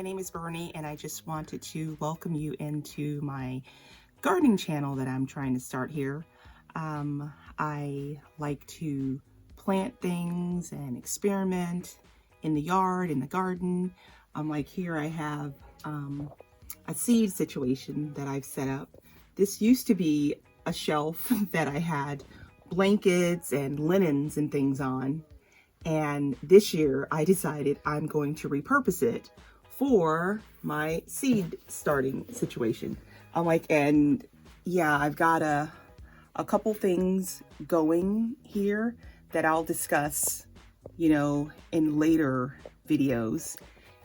My name is Bernie, and I just wanted to welcome you into my gardening channel that I'm trying to start here. I like to plant things and experiment in the yard, in the garden. Like here I have a seed situation that I've set up. This used to be a shelf that I had blankets and linens and things on. And this year I decided I'm going to repurpose it for my seed starting situation. And yeah, I've got a couple things going here that I'll discuss, in later videos.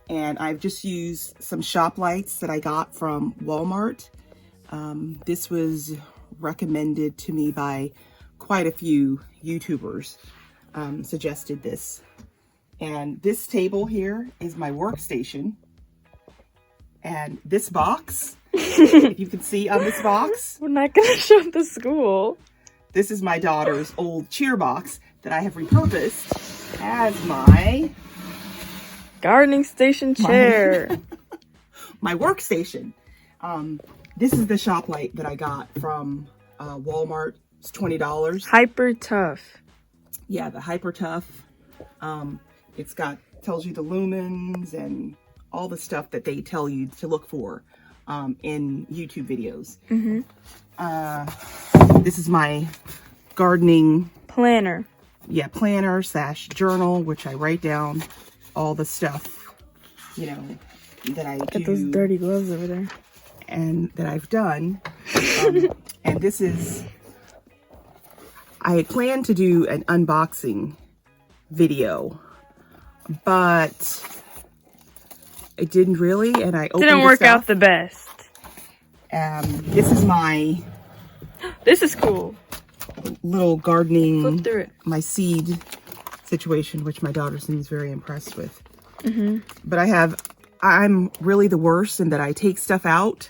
And I've just used some shop lights that I got from Walmart. This was recommended to me by quite a few YouTubers. Suggested this. And this table here is my workstation. And this box, if you can see on this box. We're not going to show the school. This is my daughter's old cheer box that I have repurposed as my gardening station chair. My workstation. This is the shop light that I got from Walmart. It's $20. Hyper Tough. Yeah, the Hyper Tough. It's tells you the lumens and all the stuff that they tell you to look for in YouTube videos. This is my gardening planner. Yeah, planner / journal, which I write down all the stuff, that I do. Got those dirty gloves over there. And that I've done. And this is, I had planned to do an unboxing video, but it didn't really, and I opened didn't work out the best. This is my this is cool little gardening, flip through it, my seed situation, which my daughter seems very impressed with. But I'm really the worst in that I take stuff out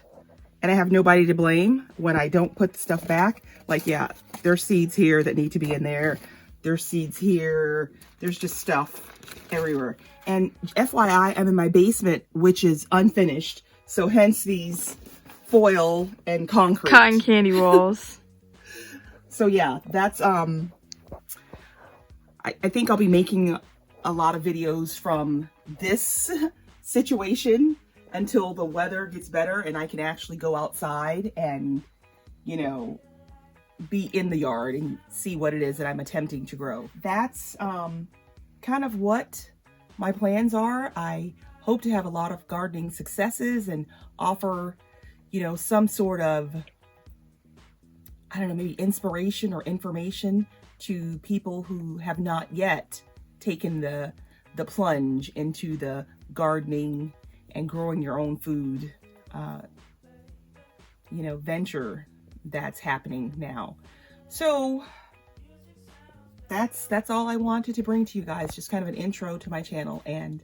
and I have nobody to blame when I don't put the stuff back. Like, yeah, there's seeds here that need to be in there. There's seeds here. There's just stuff everywhere. And FYI, I'm in my basement, which is unfinished. So hence these foil and concrete. Cotton candy walls. So yeah, that's, I think I'll be making a lot of videos from this situation until the weather gets better and I can actually go outside and, be in the yard and see what it is that I'm attempting to grow. That's kind of what my plans are. I hope to have a lot of gardening successes and offer, some sort of, I don't know, maybe inspiration or information to people who have not yet taken the plunge into the gardening and growing your own food, venture that's happening now. So that's all I wanted to bring to you guys, just kind of an intro to my channel. And